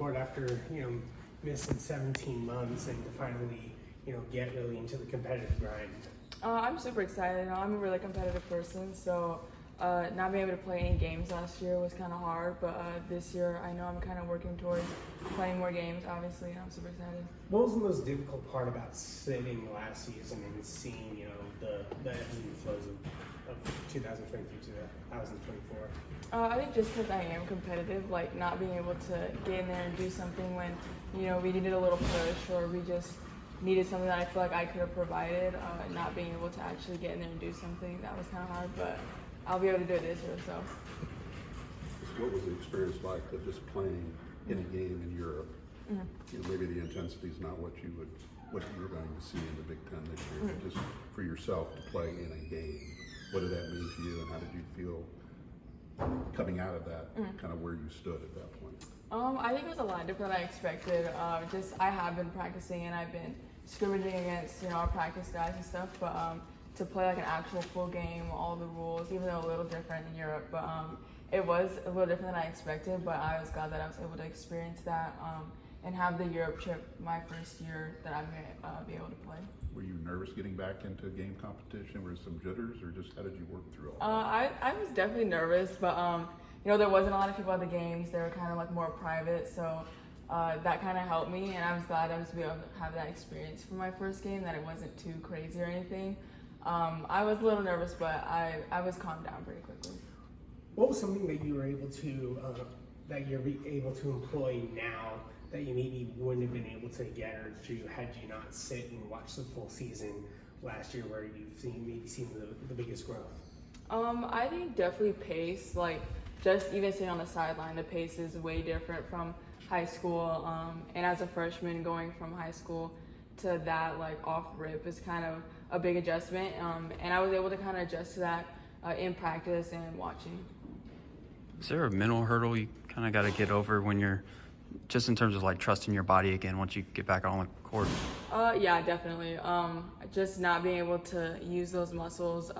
report after, missing 17 months and to finally, get really into the competitive grind? I'm super excited. I'm a really competitive person, so not being able to play any games last year was kind of hard, but this year I know I'm kind of working towards playing more games, obviously, and I'm super excited. What was the most difficult part about sitting last season and seeing, the ebbs and flows of 2023 to 2024? I think just because I am competitive, like not being able to get in there and do something when, we needed a little push or we just needed something that I feel like I could have provided, not being able to actually get in there and do something, that was kind of hard, but I'll be able to do it this year, so. What was the experience like of just playing in a game in Europe? Mm-hmm. Maybe the intensity is not what you were going to see in the Big Ten this year, but just for yourself to play in a game. What did that mean to you, and how did you feel coming out of that, kind of where you stood at that point? I think it was a lot different than I expected. I have been practicing and I've been scrimmaging against, our practice guys and stuff, but to play like an actual full game, all the rules, even though a little different in Europe, but it was a little different than I expected, but I was glad that I was able to experience that and have the Europe trip my first year that I'm going to be able to play. Were you nervous getting back into game competition? Were there some jitters, or just how did you work through all that? I was definitely nervous, but there wasn't a lot of people at the games. They were kind of like more private, so that kind of helped me, and I was glad I was able to have that experience for my first game, that it wasn't too crazy or anything. I was a little nervous, but I was calmed down pretty quickly. What was something that you were able to employ now that you maybe wouldn't have been able to get or do had you not sit and watch the full season last year, where you've seen the biggest growth? I think definitely pace. Like just even sitting on the sideline, the pace is way different from high school. And as a freshman, going from high school to that like off rip is kind of a big adjustment. And I was able to kind of adjust to that in practice and watching. Is there a mental hurdle you kind of got to get over when you're just in terms of like trusting your body again once you get back on the court? Yeah, definitely. Just not being able to use those muscles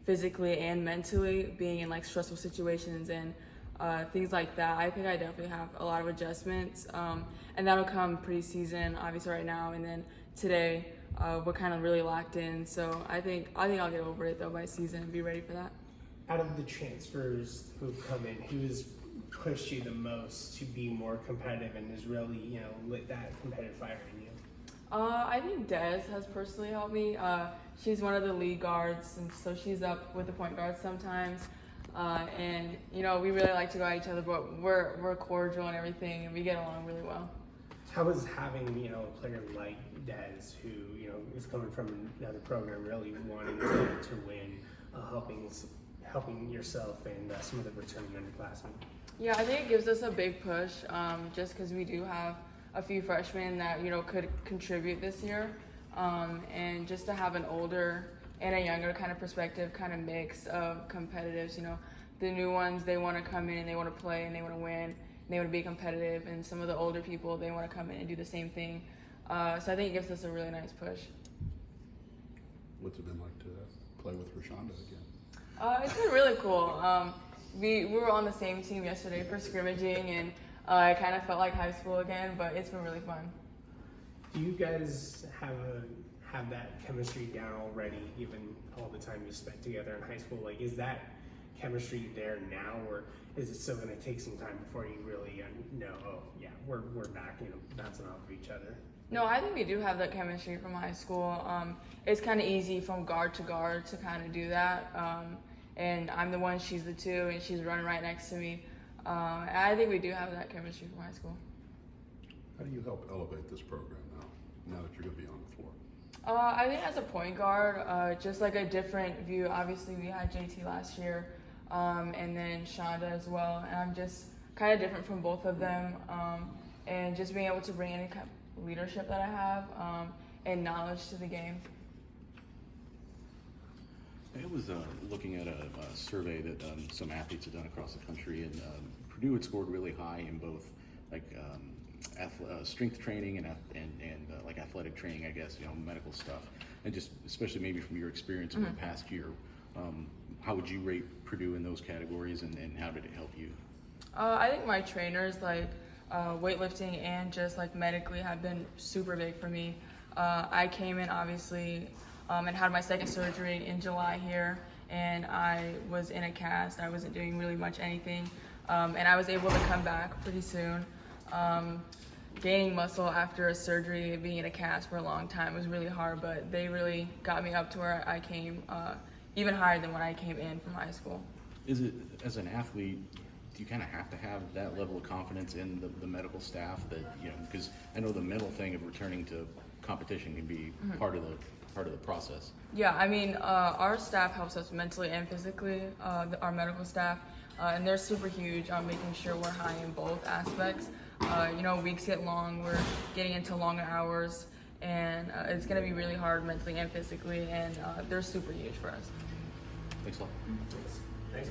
physically and mentally, being in like stressful situations and things like that. I think I definitely have a lot of adjustments, and that'll come pre-season, obviously right now, and then today we're kind of really locked in. So I think I'll get over it though by season and be ready for that. Out of the transfers who've come in, who's pushed you the most to be more competitive and has really, lit that competitive fire in you? I think Des has personally helped me. She's one of the lead guards, and so she's up with the point guards sometimes. And we really like to go at each other, but we're cordial and everything, and we get along really well. How is having, a player like Des, who, is coming from another program, really wanting to win, helping yourself and some of the returning underclassmen? Yeah, I think it gives us a big push, just because we do have a few freshmen that could contribute this year, and just to have an older and a younger kind of perspective, kind of mix of competitives. The new ones, they want to come in and they want to play and they want to win and they want to be competitive, and some of the older people, they want to come in and do the same thing. So I think it gives us a really nice push. What's it been like to play with Rashonda again? It's been really cool. We were on the same team yesterday for scrimmaging, and I kind of felt like high school again, but it's been really fun. Do you guys have that chemistry down already, given all the time you spent together in high school? Like, is that chemistry there now, or is it still going to take some time before you really know, oh yeah, we're back, bouncing off of each other? No, I think we do have that chemistry from high school. It's kind of easy from guard to guard to kind of do that. And I'm the one, she's the two, and she's running right next to me. And I think we do have that chemistry from high school. How do you help elevate this program now that you're going to be on the floor? I think as a point guard, just like a different view. Obviously, we had JT last year, and then Shonda as well. And I'm just kind of different from both of them. And just being able to bring any kind of leadership that I have and knowledge to the game. I was looking at a survey that some athletes have done across the country, and Purdue had scored really high in both strength training and like athletic training, I guess, medical stuff, and just especially maybe from your experience in the past year, how would you rate Purdue in those categories, and how did it help you? I think my trainers weightlifting and just like medically have been super big for me. I came in obviously and had my second surgery in July here, and I was in a cast. I wasn't doing really much anything, and I was able to come back pretty soon. Gaining muscle after a surgery, being in a cast for a long time was really hard, but they really got me up to where I came, even higher than when I came in from high school. Is it, as an athlete, do you kind of have to have that level of confidence in the medical staff that, you know, because I know the mental thing of returning to competition can be part of the process. Yeah, I mean, our staff helps us mentally and physically, our medical staff, and they're super huge on making sure we're high in both aspects. You know, weeks get long, we're getting into longer hours, and it's going to be really hard mentally and physically, and they're super huge for us. Thanks a lot. Thanks.